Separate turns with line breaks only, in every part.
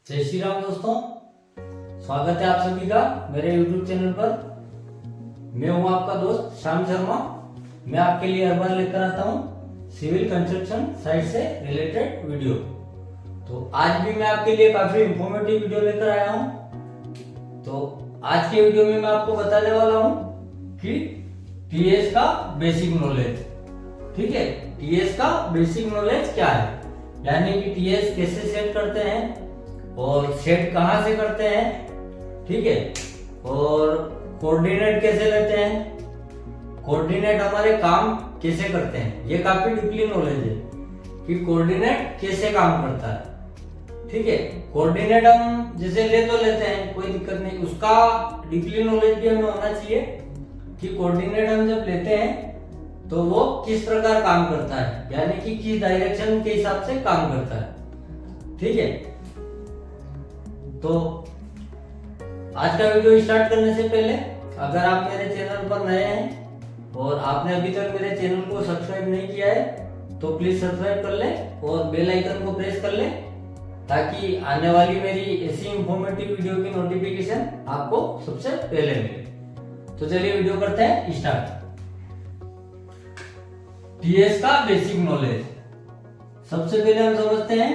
जय श्री राम दोस्तों, स्वागत है आप सभी का मेरे YouTube चैनल पर। मैं हूं आपका दोस्त श्याम शर्मा। मैं आपके लिए हर बार लेकर आता हूं सिविल कंस्ट्रक्शन साइट से रिलेटेड वीडियो। तो आज भी मैं आपके लिए काफी इंफॉर्मेटिव वीडियो लेकर आया हूं। तो आज के वीडियो में मैं आपको बताने वाला हूं कि टीएस का बेसिक नॉलेज। ठीक है, टीएस का बेसिक नॉलेज क्या है, यानी कि टीएस कैसे सेट करते हैं और सेट कहां से करते हैं। ठीक है, और कोऑर्डिनेट कैसे लेते हैं, कोऑर्डिनेट हमारे काम कैसे करते हैं। ये काफी डीपली नॉलेज है कि कोऑर्डिनेट कैसे काम करता है। ठीक है, कोऑर्डिनेट हम जैसे ले तो लेते हैं, कोई दिक्कत नहीं, उसका डीपली नॉलेज भी हमें होना चाहिए कि कोऑर्डिनेट हम जब लेते हैं तो वो किस प्रकार काम करता है, यानी कि किस डायरेक्शन के हिसाब से काम करता है। ठीक है, तो आज का वीडियो स्टार्ट करने से पहले अगर आप मेरे चैनल पर नए हैं और आपने अभी तक मेरे चैनल को सब्सक्राइब नहीं किया है तो प्लीज सब्सक्राइब कर लें और बेल आइकन को प्रेस कर लें, ताकि आने वाली मेरी ऐसी इंफॉर्मेटिव वीडियो की नोटिफिकेशन आपको सबसे पहले मिले। तो चलिए वीडियो करते हैं स्टार्ट। टीएस का बेसिक नॉलेज। सबसे पहले हम समझते हैं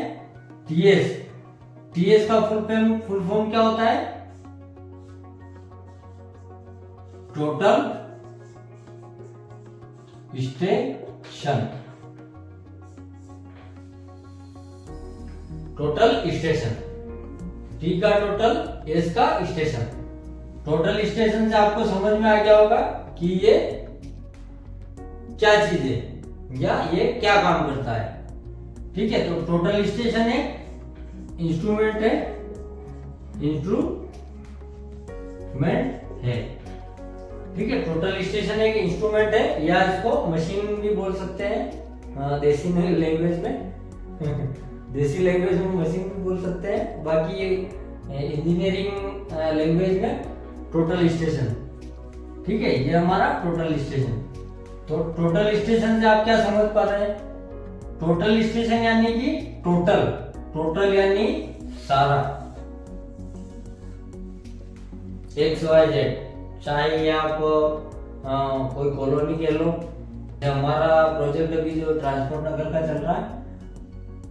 टीएस। टीएस का फुल फॉर्म क्या होता है? Total station. Total station, T का टोटल, एस का स्टेशन। टोटल स्टेशन से आपको समझ में आ गया होगा कि ये क्या चीज है या ये क्या काम करता है। ठीक है, तो टोटल स्टेशन एक इंस्ट्रूमेंट है, ठीक है। टोटल स्टेशन एक इंस्ट्रूमेंट है, या इसको मशीन भी बोल सकते हैं देसी लैंग्वेज में देसी लैंग्वेज में मशीन भी बोल सकते हैं, बाकी इंजीनियरिंग लैंग्वेज में टोटल स्टेशन। ठीक है, ये हमारा टोटल स्टेशन। तो टोटल स्टेशन से आप क्या समझ पा रहे हैं? टोटल स्टेशन यानी कि टोटल यानी सारा, एक्स वाई जेड, चाहे आप कोई कॉलोनी कह लो, हमारा प्रोजेक्ट अभी जो ट्रांसपोर्ट नगर का चल रहा है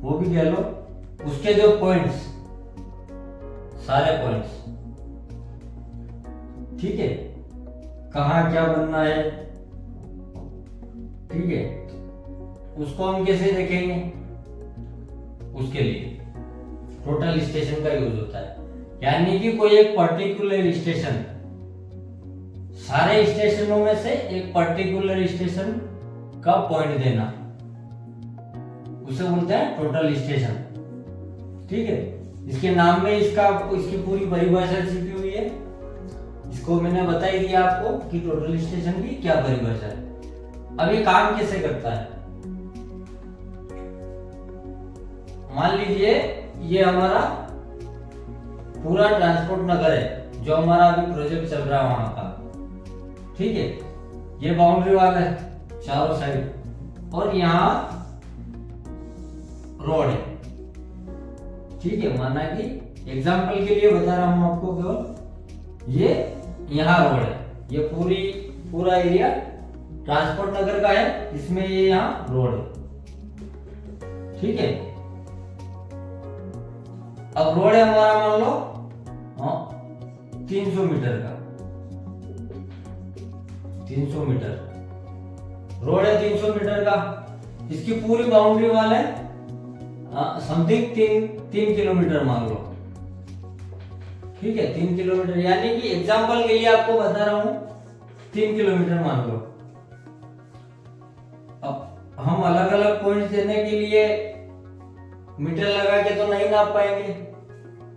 वो भी कह लो, उसके जो पॉइंट्स, सारे पॉइंट्स। ठीक है, कहाँ क्या बनना है, ठीक है, उसको हम कैसे देखेंगे, उसके लिए टोटल स्टेशन का यूज होता है। यानी कि कोई एक पर्टिकुलर स्टेशन, सारे स्टेशनों में से एक पर्टिकुलर स्टेशन का पॉइंट देना, उसे बोलते हैं टोटल स्टेशन। ठीक है, इसके नाम में इसकी पूरी परिभाषा छिपी हुई है। इसको मैंने बता ही दिया आपको कि टोटल स्टेशन की क्या परिभाषा है। अब ये काम कैसे करता है? मान लीजिए ये हमारा पूरा ट्रांसपोर्ट नगर है, जो हमारा अभी प्रोजेक्ट चल रहा है वहां का। ठीक है, ये बाउंड्री वाल है चारों साइड, और यहाँ रोड है। ठीक है, माना कि एग्जांपल के लिए बता रहा हूं आपको, केवल ये यहाँ रोड है, ये पूरा एरिया ट्रांसपोर्ट नगर का है, इसमें ये यहाँ रोड है। ठीक है, अब रोड है हमारा, मान लो 300 मीटर का, 300 मीटर रोड है, 300 मीटर का। इसकी पूरी बाउंड्री वाल है समथिंग 3 किलोमीटर मान लो। ठीक है, 3 किलोमीटर, यानी कि एग्जांपल के लिए आपको बता रहा हूं 3 किलोमीटर मान लो। अब हम अलग अलग पॉइंट देने के लिए मीटर लगा के तो नहीं नाप पाएंगे,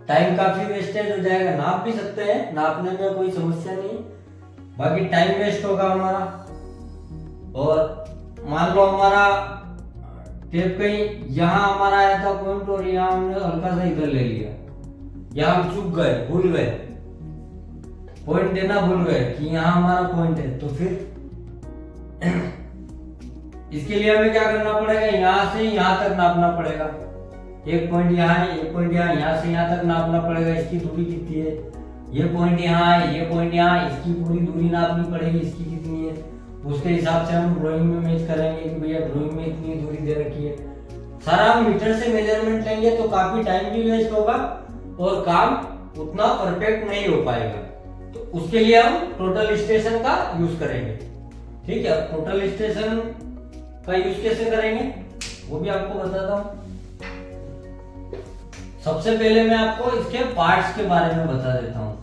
टाइम काफी वेस्टेज हो जाएगा। नाप भी सकते हैं, नापने में कोई समस्या नहीं, बाकी टाइम वेस्ट होगा हमारा। और मान लो हमारा टेप कहीं यहाँ हमारा आया था पॉइंट, और यहाँ हमने हल्का सा इधर ले लिया, या हम चूक गए, भूल गए, पॉइंट देना भूल गए कि यहाँ हमारा पॉइंट है, तो फिर इसके लिए हमें क्या करना पड़ेगा? यहाँ से यहाँ तक नापना पड़ेगा। एक पॉइंट यहाँ है, एक पॉइंट यहाँ से यहाँ तक नापना पड़ेगा, इसकी दूरी कितनी है। ये पॉइंट यहाँ है, ये पॉइंट यहाँ, इसकी पूरी दूरी नापनी पड़ेगी, इसकी कितनी है। उसके हिसाब से हम ड्राइंग में मैच करेंगे कि भैया ड्राइंग में इतनी दूरी दे रखी है। सारा हम मीटर से मेजरमेंट लेंगे तो काफी टाइम भी वेस्ट होगा और काम उतना परफेक्ट नहीं हो पाएगा। तो उसके लिए हम टोटल स्टेशन का यूज करेंगे। ठीक है, टोटल स्टेशन का यूज कैसे करेंगे वो भी आपको बताता हूँ। सबसे पहले मैं आपको इसके पार्ट्स के बारे में बता देता हूँ।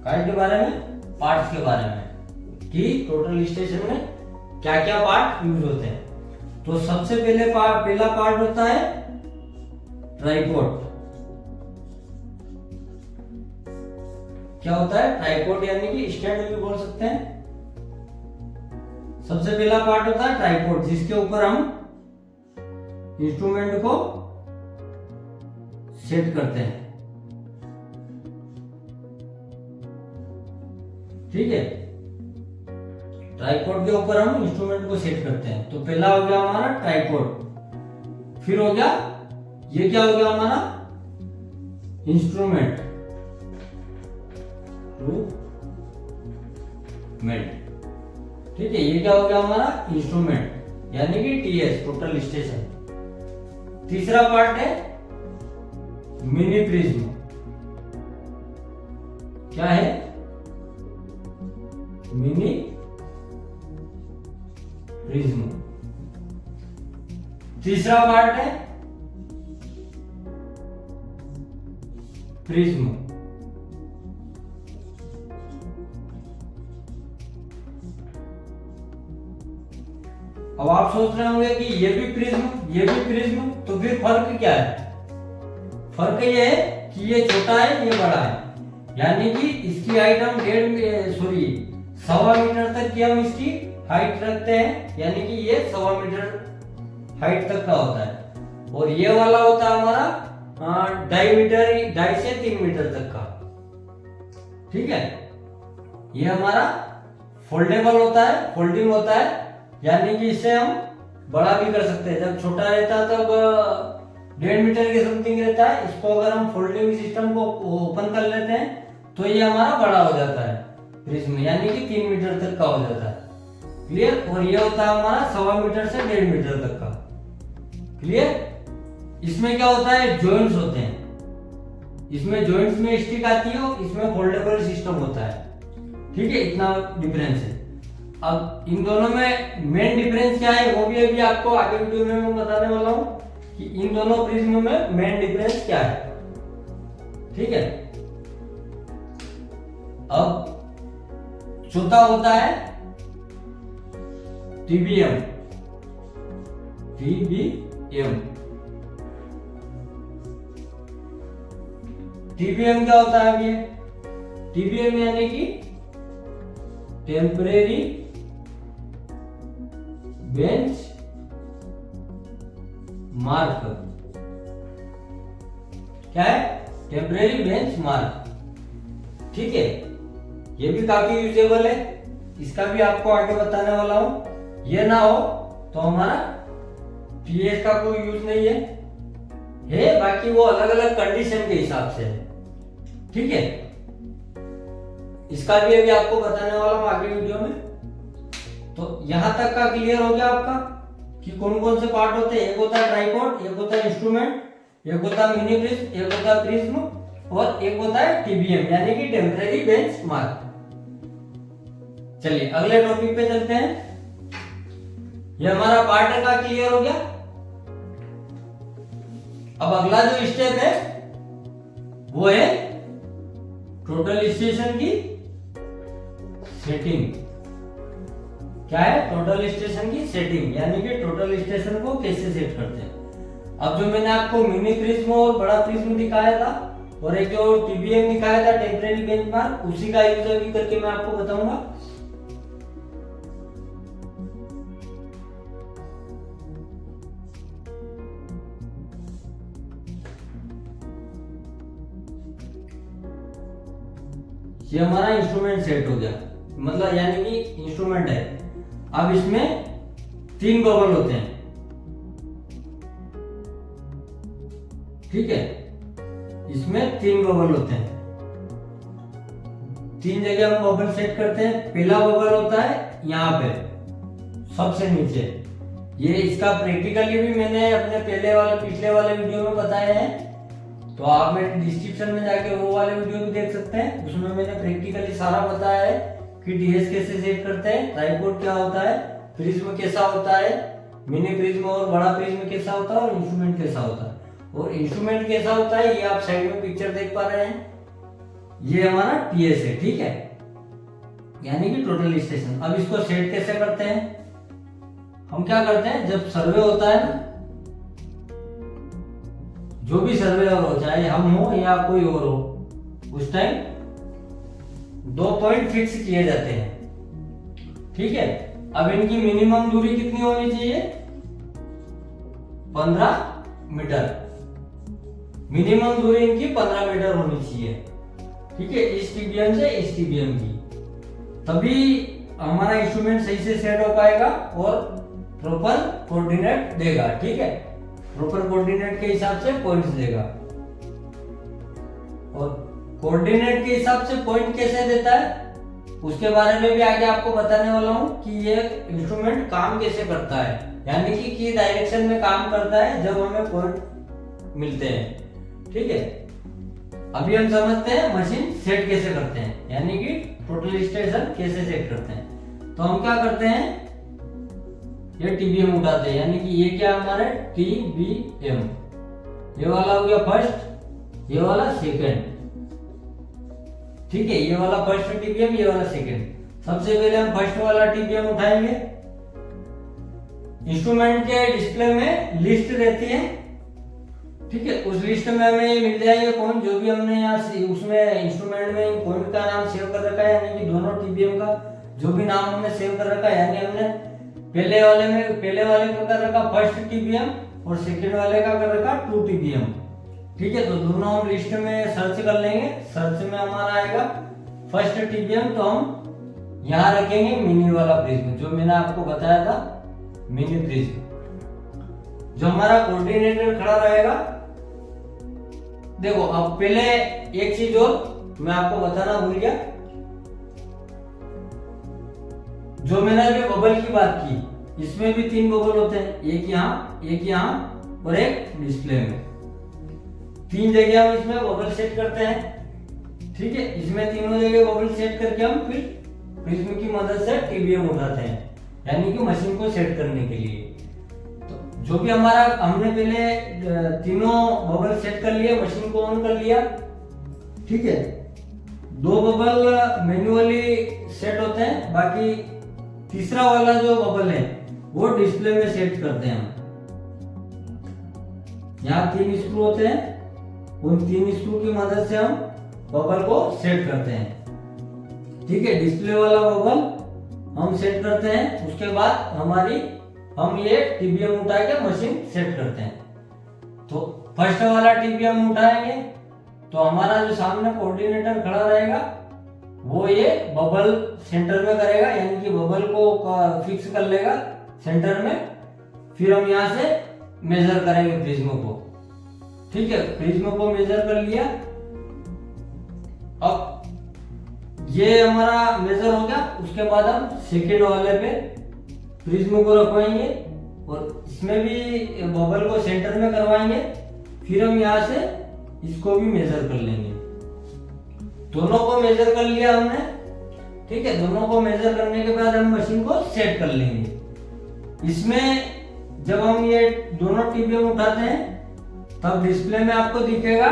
काय के बारे में? पार्ट्स के बारे में कि टोटल स्टेशन में क्या क्या पार्ट यूज होते हैं। तो सबसे पहला पार्ट होता है ट्राइपॉड। क्या होता है? ट्राइपॉड, यानी कि स्टैंड भी बोल सकते हैं। सबसे पहला पार्ट होता है ट्राइपॉड, जिसके ऊपर हम इंस्ट्रूमेंट को सेट करते हैं। ठीक है, ट्राइपॉड के ऊपर हम इंस्ट्रूमेंट को सेट करते हैं। तो पहला हो गया हमारा ट्राइपॉड, फिर हो गया ये क्या हो गया हमारा इंस्ट्रूमेंट, ठीक है, ये क्या हो गया हमारा इंस्ट्रूमेंट यानी कि टीएस, टोटल स्टेशन। तीसरा पार्ट है मिनी प्रिज्म। क्या है? Mini prism. तीसरा पार्ट है प्रिज्म। अब आप सोच रहे होंगे कि ये भी प्रिज्म, ये भी प्रिज्म, तो फिर फर्क क्या है? फर्क ये है कि ये छोटा है, ये बड़ा है। यानी कि इसकी हाइट हम 1.5 मीटर तक की हम इसकी हाइट रखते हैं, यानी कि ये 1.25 मीटर हाइट तक का होता है। और ये वाला होता है हमारा 2.5 से 3 मीटर तक का। ठीक है, ये हमारा फोल्डेबल होता है, फोल्डिंग होता है, यानी कि इसे हम बड़ा भी कर सकते हैं। जब छोटा रहता है तब 1.5 मीटर के समथिंग रहता है। इसको अगर हम फोल्डिंग सिस्टम को ओपन कर लेते हैं तो ये हमारा बड़ा हो जाता है प्रिज्म, यानी कि 3 मीटर तक का हो जाता है। क्लियर? और ये होता है हमारा 1.25 मीटर से 1.5 मीटर तक का। क्लियर? इसमें क्या होता है? जॉइंट्स होते हैं। इसमें जॉइंट्स में स्टिक आती है और इसमें फोल्डेबल सिस्टम होता है। ठीक है, इतना डिफरेंस है। अब इन दोनों में मेन डिफरेंस क्या है वो भी अभी आपको आगे वीडियो में मैं बताने वाला हूं कि इन दोनों प्रिज्म में मेन डिफरेंस क्या है। ठीक है, अब चौथा होता है टीबीएम। टीबीएम टीबीएम क्या होता है? अभी टीबीएम यानी कि टेम्परेरी बेंच मार्क। क्या है? Temporary bench mark. ठीक है, ये भी काफी यूजेबल है, इसका भी आपको आगे बताने वाला हूं। ये ना हो तो हमारा टीएस का कोई यूज नहीं है, बाकी वो अलग अलग कंडीशन के हिसाब से है। ठीक है, इसका भी अभी आपको बताने वाला हूं आगे वीडियो में। तो यहां तक का क्लियर हो गया आपका कि कौन कौन से पार्ट होते हैं। एक होता है ट्राइपॉड, एक होता है इंस्ट्रूमेंट, एक होता है मिनी प्रिज्म, एक होता है प्रिज्म और एक होता है टीबीएम यानी कि टेम्परेरी बेंच मार्क। चलिए अगले टॉपिक पे चलते हैं। ये हमारा पार्ट का क्लियर हो गया। अब अगला जो स्टेप है वो है टोटल स्टेशन की सेटिंग। क्या है? टोटल स्टेशन की सेटिंग, यानी कि टोटल स्टेशन को कैसे सेट करते हैं। अब जो मैंने आपको मिनी प्रिज्म और बड़ा प्रिज्म दिखाया था और एक जो टीबीएम दिखाया था टेम्परेरी बेंचमार्क, उसी का यूज अभी करके मैं आपको बताऊंगा। ये हमारा इंस्ट्रूमेंट सेट हो गया, मतलब यानी कि इंस्ट्रूमेंट है। अब इसमें 3 बबल होते हैं। ठीक है, इसमें 3 बबल होते हैं। 3 जगह हम बबल सेट करते हैं। पहला बबल होता है यहाँ पे सबसे नीचे। ये इसका प्रैक्टिकली भी मैंने अपने पिछले वाले वीडियो में बताया है, तो आप मेरे डिस्क्रिप्शन में जाके वो वाले वीडियो भी देख सकते हैं। उसमें मैंने प्रैक्टिकली सारा बताया है कि डीएस कैसे सेट करते हैं, ट्राइपॉड क्या होता है, प्रिज्म कैसा होता है, मिनी प्रिज्म और बड़ा प्रिज्म कैसा होता है, और इंस्ट्रूमेंट कैसा होता है। और इंस्ट्रूमेंट कैसा होता है ये आप साइड में पिक्चर देख पा रहे हैं, ये हमारा टीएस है, ठीक है, यानी कि टोटल स्टेशन। अब इसको सेट कैसे करते हैं? हम क्या करते हैं, जब सर्वे होता है ना, जो भी सर्वे हो, चाहे हम हो या कोई और हो, उस टाइम 2 पॉइंट फिक्स किए जाते हैं, ठीक है। अब इनकी मिनिमम दूरी कितनी होनी चाहिए? 15 मीटर। मिनिमम दूरी इनकी 15 मीटर होनी चाहिए, ठीक है, इस टीबीएम से इस टीबीएम की। तभी हमारा इंस्ट्रूमेंट सही से सेट हो पाएगा और प्रॉपर कोऑर्डिनेट देगा, ठीक है। प्रॉपर कोऑर्डिनेट के हिसाब से पॉइंट्स देगा। और कोऑर्डिनेट के हिसाब से पॉइंट कैसे देता है उसके बारे में भी आगे आपको बताने वाला हूं कि ये इंस्ट्रूमेंट काम कैसे करता है, यानी कि डायरेक्शन में काम करता है जब हमें पॉइंट मिलते हैं, ठीक है। अभी हम समझते हैं मशीन सेट कैसे करते हैं, यानी कि टोटल स्टेशन कैसे सेट करते हैं। तो हम क्या करते हैं, ये टीबीएम उठाते हैं, यानी कि ये क्या हमारे टीबीएम, ये वाला हो गया फर्स्ट, ये वाला सेकंड, ठीक है। ये वाला फर्स्ट टीबीएम, ये वाला सेकंड। सबसे पहले हम फर्स्ट वाला टीबीएम उठाएंगे। इंस्ट्रूमेंट के डिस्प्ले में लिस्ट रहती है, ठीक है, उस लिस्ट में हमें ये मिल जाएंगे पॉइंट, जो भी हमने यहाँ उसमें इंस्ट्रूमेंट में पॉइंट का नाम सेव कर रखा है, यानी कि दोनों टीबीएम का जो भी नाम हमने सेव कर रखा है, यानी हमने पहले वाले का कर रखा फर्स्ट टीबीएम और सेकंड वाले का कर रखा 2 टीबीएम, ठीक है। तो दोनों हम लिस्ट में सर्च कर लेंगे। सर्च में हमारा आएगा फर्स्ट टीबीएम, तो हम यहाँ रखेंगे मिनी वाला प्रिज्म, जो मैंने आपको बताया था, मिनी प्रिज्म। जो हमारा कोऑर्डिनेटर खड़ा रहेगा, देखो अब पहले एक चीज और मैं आपको बताना भूल गया, जो मैंने अभी बबल की बात की, इसमें भी 3 बबल होते हैं, एक यहाँ और एक डिस्प्ले में। 3 जगह हम इसमें बबल सेट करते हैं, ठीक है। इसमें तीनों जगह बबल सेट करके हम फिर प्रिज्म की मदद से टीबीएम उठाते हैं, यानी कि मशीन को सेट करने के लिए। तो जो भी हमारा हमने पहले तीनों बबल सेट कर लिए, मशीन को ऑन कर लिया, ठीक है। 2 बबल मैन्युअली सेट होते हैं, बाकी तीसरा वाला जो बबल है वो डिस्प्ले में सेट करते हैं हम। यहाँ 3 स्क्रू होते हैं, उन 3 स्क्रू की मदद से हम बबल को सेट करते हैं, ठीक है। डिस्प्ले वाला बबल हम सेट करते हैं, उसके बाद हम ये टीबीएम उठा के मशीन सेट करते हैं। तो फर्स्ट वाला टीबीएम उठाएंगे तो हमारा जो सामने कोऑर्डिनेटर खड़ा रहेगा वो ये बबल सेंटर में करेगा, यानी कि बबल को फिक्स कर लेगा सेंटर में। फिर हम यहाँ से मेजर करेंगे प्रिज्म को, ठीक है। प्रिज्म को मेजर कर लिया। अब ये हमारा मेजर हो गया, उसके बाद हम सेकेंड वाले पे प्रिज्म को रखवाएंगे और इसमें भी बबल को सेंटर में करवाएंगे। फिर हम यहाँ से इसको भी मेजर कर लेंगे। दोनों को मेजर कर लिया हमने, ठीक है। दोनों को मेजर करने के बाद हम मशीन को सेट कर लेंगे। इसमें जब हम ये दोनों टीबीएम उठाते हैं तब डिस्प्ले में आपको दिखेगा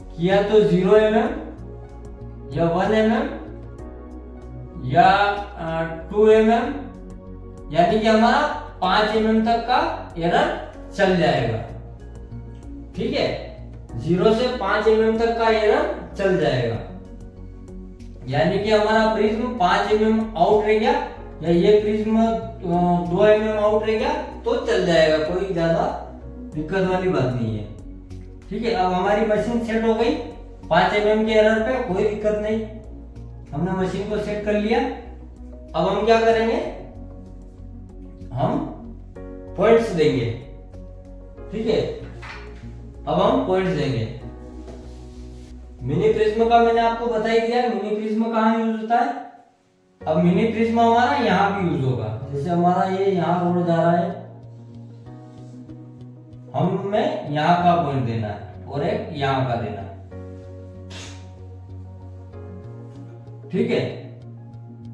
कि या तो 0 mm या 1 mm या 2 mm, यानी कि हमारा 5 mm तक का एरर चल जाएगा, ठीक है। 0 से 5 mm तक का एरर चल जाएगा, यानी कि हमारा प्रिज्म 5 mm आउट रह गया या ये प्रिज्म 2 mm आउट रह गया तो चल जाएगा, कोई ज्यादा दिक्कत वाली बात नहीं है, ठीक है। अब हमारी मशीन सेट हो गई 5 mm के एरर पे, कोई दिक्कत नहीं, हमने मशीन को सेट कर लिया। अब हम क्या करेंगे, हम पॉइंट्स देंगे, ठीक है। अब हम पॉइंट्स देंगे। मिनी प्रिज्म का मैंने आपको बता ही दिया, मिनी प्रिज्म कहाँ यूज होता है। अब मिनी प्रिज्म हमारा यहाँ भी यूज होगा। जैसे हमारा ये यहाँ रोड जा रहा है, हमें यहाँ का पॉइंट देना है और एक यहाँ का देना है, ठीक है।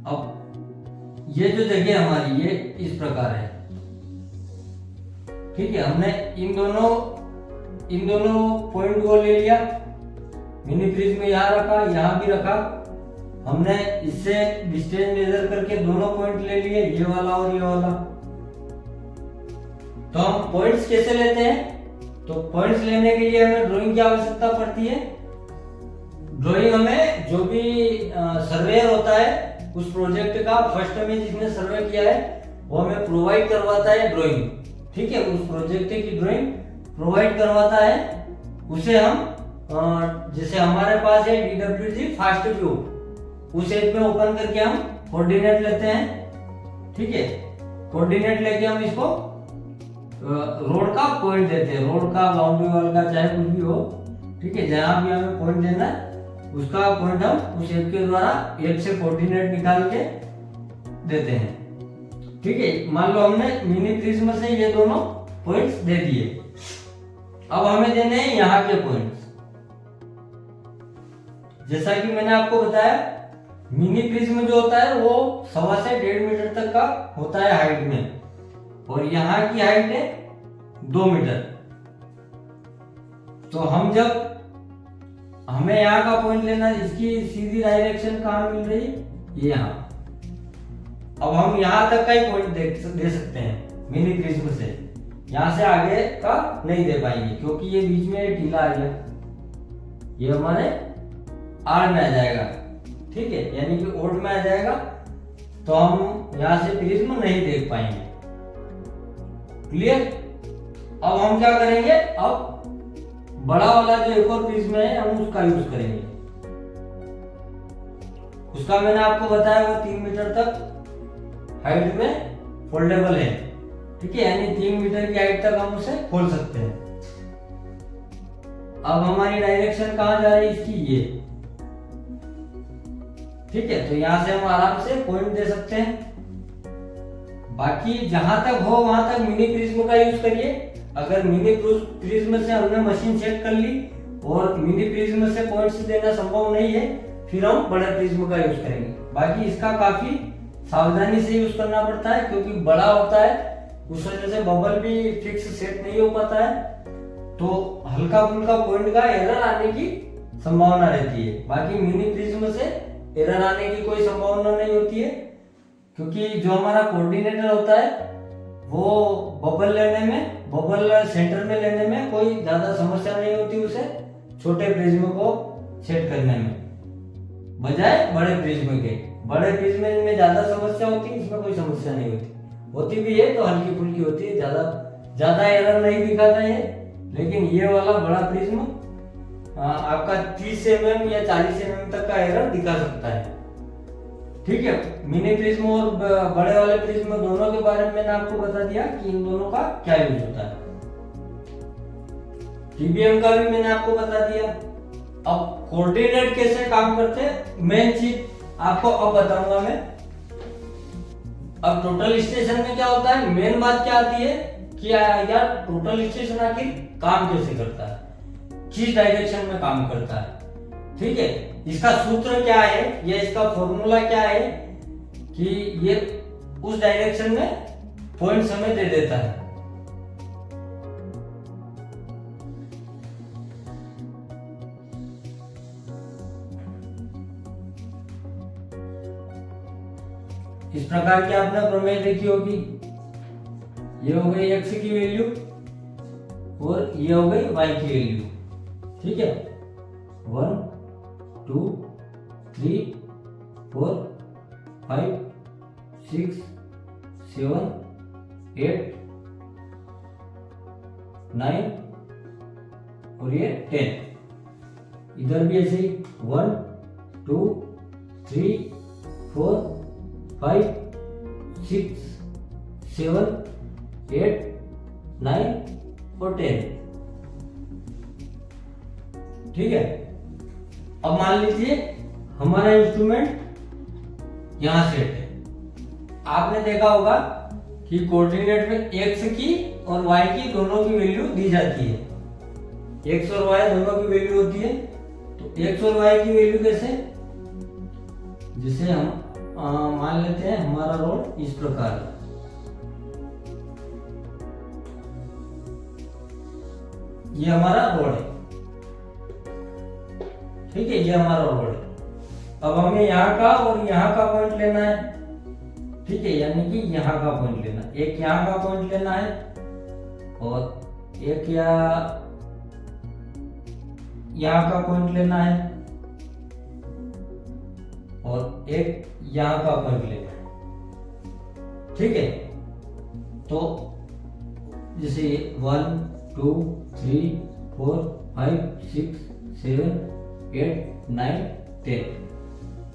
अब ये जो जगह हमारी ये इस प्रकार है, ठीक है। हमने इन दोनों पॉइंट को ले लिया, मिनी प्रिज्म यहाँ रखा, यहाँ भी रखा। हमने इससे डिस्टेंस मेजर करके दोनों पॉइंट ले लिए, ये वाला और ये वाला। तो हम पॉइंट्स कैसे लेते हैं, तो पॉइंट्स लेने के लिए हमें ड्राइंग की आवश्यकता पड़ती है। ड्राइंग हमें जो भी सर्वेयर होता है उस प्रोजेक्ट का, फर्स्ट में जिसने सर्वे किया है वो हमें प्रोवाइड करवाता है ड्राइंग, ठीक है। उस प्रोजेक्ट की ड्राइंग प्रोवाइड करवाता है, उसे हम जैसे हमारे पास है DWG फास्ट व्यू, उस ऐप में ओपन करके हम कोऑर्डिनेट लेते हैं, ठीक है। कोऑर्डिनेट लेके हम इसको रोड का पॉइंट देते हैं, रोड का, बाउंड्री वॉल का, चाहे कुछ भी हो, ठीक है। जहां भी हमें पॉइंट देना है उसका पॉइंट हम उस ऐप के द्वारा ऐप से कोऑर्डिनेट निकाल के देते हैं, ठीक है। मान लो हमने मिनी प्रिज्म से ये दोनों पॉइंट्स दे दिए। अब हमें देने हैं यहाँ के पॉइंट्स। जैसा कि मैंने आपको बताया, मिनी प्रिज्म जो होता है वो 1.25 से 1.5 मीटर तक का होता है हाइट में, और यहाँ की हाइट है 2 मीटर। तो हम जब हमें यहाँ का पॉइंट लेना, इसकी सीधी डायरेक्शन कहाँ मिल रही है, ये यहाँ। अब हम यहाँ तक का ही पॉइंट दे सकते हैं मिनी प्रिज्म से, यहाँ से आगे का नहीं दे पाएंगे क्योंकि ये बीच में ढीला आ गया, ये हमारे आड़ में आ जाएगा, ठीक है, यानी कि ओड में आ जाएगा। तो हम यहाँ से प्रिज्म नहीं देख पाएंगे, क्लियर। अब हम क्या करेंगे, अब बड़ा वाला जो एक और प्रिज्म है हम उसका यूज करेंगे। उसका मैंने आपको बताया वो 3 मीटर तक हाइट में फोल्डेबल है, ठीक है, यानी 3 मीटर की हाइट तक हम उसे खोल सकते हैं। अब हमारी डायरेक्शन कहां जा रही है इसकी, ये, ठीक है। तो यहां से हम आराम से पॉइंट दे सकते हैं। बाकी जहां तक हो वहां तक मिनी प्रिज्म का यूज करिए। अगर मिनी प्रिज्म से हमने मशीन सेट कर ली और मिनी प्रिज्म से पॉइंट्स देना संभव नहीं है, फिर हम बड़े प्रिज्म का यूज करेंगे। बाकी इसका काफी सावधानी से यूज करना पड़ता है क्योंकि बड़ा होता है, उस वजह से बबल भी फिक्स सेट नहीं हो पाता है, तो हल्का फुल्का पॉइंट का एरर आने की संभावना रहती है। बाकी मिनी प्रिज्म से एरर आने की कोई संभावना नहीं होती है क्योंकि जो हमारा कोऑर्डिनेटर होता है वो बबल लेने में, बबल सेंटर में लेने में कोई ज्यादा समस्या नहीं होती उसे छोटे प्रिज्म को सेट करने में, बजाय बड़े प्रिज्म के। बड़े प्रिज्म में ज्यादा समस्या होती है, इसमें कोई समस्या नहीं होती भी है तो हल्की फुल्की होती है, ज्यादा एरर नहीं दिखाता है। लेकिन ये वाला बड़ा प्रिज्म आपका 30 mm या 40 mm तक का एरर दिखा सकता है, ठीक है। मिनी प्रिज्म और बड़े वाले प्रिज्म दोनों के बारे में मैंने आपको बता दिया कि इन दोनों का क्या यूज होता है। TBM का भी मैंने आपको बता दिया। अब कोऑर्डिनेट कैसे काम करते हैं मेन चीज आपको अब बताऊंगा मैं। अब टोटल स्टेशन में क्या होता है, मेन बात क्या आती है कि यार टोटल स्टेशन आखिर काम कैसे करता है, किस डायरेक्शन में काम करता है, ठीक है। इसका सूत्र क्या है या इसका फॉर्मूला क्या है कि ये उस डायरेक्शन में पॉइंट्स हमें दे देता है। इस प्रकार की आपने प्रमेय देखी होगी। ये हो गई x की वैल्यू और ये हो गई y की वैल्यू, ठीक है। 1 2 3 4 5 6 7 8 9 और ये 10। इधर भी ऐसे ही 1 2 3 4 5 6 7 8 9 और 10। ठीक है। अब मान लीजिए हमारा इंस्ट्रूमेंट यहां सेट है। आपने देखा होगा कि कोऑर्डिनेट में एक्स की और वाई की दोनों की वैल्यू दी जाती है। एक्स और वाई दोनों की वैल्यू होती है। तो एक्स और वाई की वैल्यू कैसे, जिसे हम मान लेते हैं हमारा रोड इस प्रकार है। ये हमारा रोड है, ठीक है, ये हमारा रोड है। अब हमें यहाँ का और यहाँ का पॉइंट लेना है, ठीक है, यानी कि यहाँ का पॉइंट लेना, एक यहाँ का पॉइंट लेना है और एक यहाँ का पॉइंट लेना है और एक यहाँ का पॉइंट लेना है, ठीक है। तो जैसे 1 2 3 4 5 6 7 8 9 10,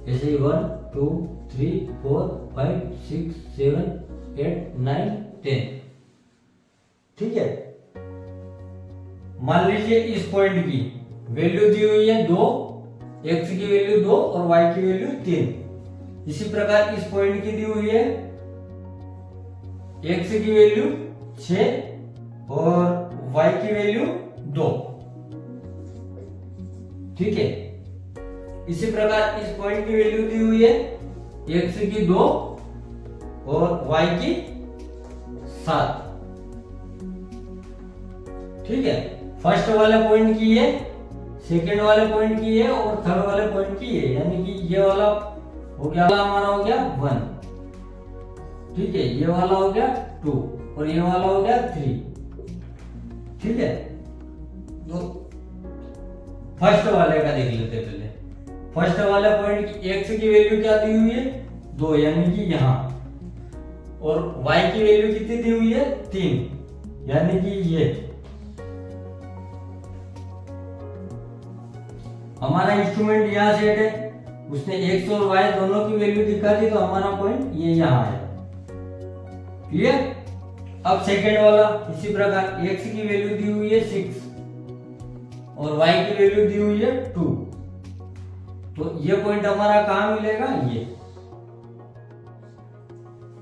ऐसे 1 2 3 4 5 6 7 8 9 10, ठीक है। मान लीजिए इस पॉइंट की वैल्यू दी हुई है 2, एक्स की वैल्यू 2 और वाई की वैल्यू 3। इसी प्रकार इस पॉइंट की दी हुई है एक्स की वैल्यू 6 और वाई की वैल्यू 2, ठीक है। इसी प्रकार इस पॉइंट की वैल्यू दी हुई है एक्स की 2 और वाई की 7, ठीक है। फर्स्ट वाले पॉइंट की है, सेकेंड वाले पॉइंट की है और थर्ड वाले पॉइंट की है, यानी कि ये वाला हो गया, हमारा हो गया 1, ठीक है, ये वाला हो गया 2 और ये वाला हो गया 3, ठीक है। तो फर्स्ट वाले का देख लेते हैं पहले। फर्स्ट वाले पॉइंट की एक्स की वैल्यू क्या दी हुई है 2, यानी कि यहाँ, और वाई की वैल्यू कितनी दी हुई है 3, यानी कि ये। हमारा इंस्ट्रूमेंट यहाँ सेट है, उसने एक्स और वाई दोनों की वैल्यू दिखा दी, तो हमारा पॉइंट ये यहाँ है, क्लियर। अब सेकेंड वाला इसी प्रकार एक्स की वैल्यू दी हुई है 6 और वाई की वैल्यू दी हुई है 2, तो ये पॉइंट हमारा कहां मिलेगा, ये,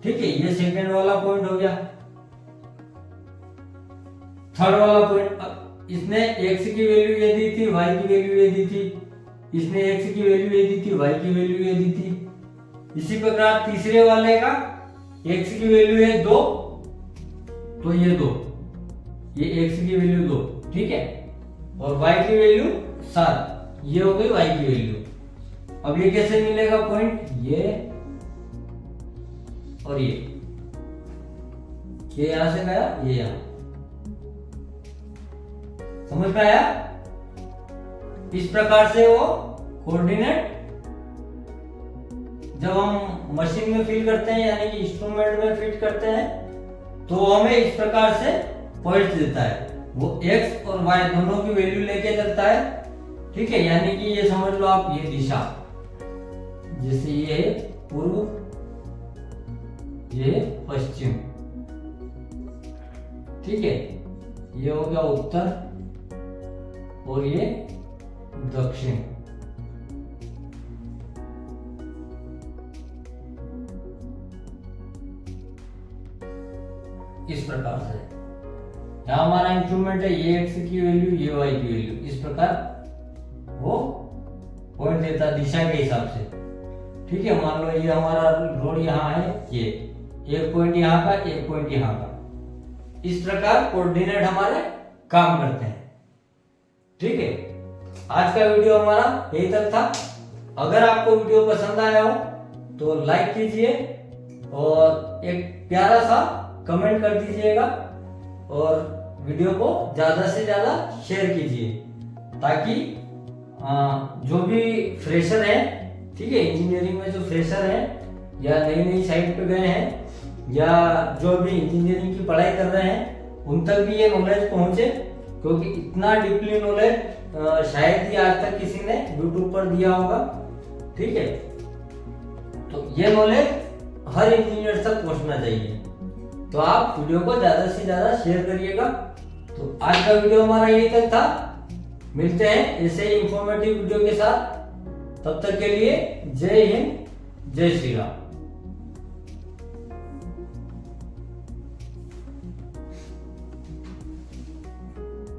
ठीक है। ये सेकेंड वाला पॉइंट हो गया। थर्ड वाला पॉइंट, इसने x की वैल्यू ये दी थी, y की वैल्यू ये दी थी, इसने x की वैल्यू ये दी थी, y की वैल्यू ये दी थी। इसी प्रकार तीसरे वाले का x की वैल्यू है 2, तो ये 2, ये x की वैल्यू 2, ठीक है, और y की वैल्यू 7, ये हो गई y की वैल्यू। अब ये कैसे मिलेगा पॉइंट, ये और ये यहां से गया, ये यहां, समझ में आया। इस प्रकार से वो कोऑर्डिनेट जब हम मशीन में फिल करते हैं, यानी कि इंस्ट्रूमेंट में फिट करते हैं, तो हमें इस प्रकार से पॉइंट देता है। वो एक्स और वाई दोनों की वैल्यू लेके चलता है, ठीक है, यानी कि ये समझ लो आप, ये दिशा, जैसे ये है पूर्व, ये पश्चिम, ठीक है, ये हो गया उत्तर और ये दक्षिण। इस प्रकार से यहां हमारा इंस्ट्रूमेंट है, ये एक्स की वैल्यू, ये वाई की वैल्यू, इस प्रकार वो पॉइंट देता दिशा के हिसाब से, ठीक है। मान लो ये हमारा रोड यहाँ है, ये एक पॉइंट यहाँ का, एक पॉइंट यहाँ का, इस प्रकार कोऑर्डिनेट हमारे काम करते हैं, ठीक है। आज का वीडियो हमारा यही तक था। अगर आपको वीडियो पसंद आया हो तो लाइक कीजिए और एक प्यारा सा कमेंट कर दीजिएगा और वीडियो को ज्यादा से ज्यादा शेयर कीजिए, ताकि जो भी फ्रेशर है, ठीक है, इंजीनियरिंग में जो फ्रेशर है या नई नई साइट पे गए हैं या जो भी इंजीनियरिंग की पढ़ाई कर रहे हैं, उन तक भी ये नॉलेज पहुंचे, क्योंकि इतना डीपली नॉलेज शायद ही आज तक किसी ने यूट्यूब पर दिया होगा, ठीक है। तो ये नॉलेज हर इंजीनियर तक पहुंचना चाहिए, तो आप वीडियो को ज्यादा से ज्यादा शेयर करिएगा। तो आज का वीडियो हमारा यही तक था। मिलते हैं ऐसे ही इंफॉर्मेटिव वीडियो के साथ। तब तक के लिए जय हिंद, जय श्री राम।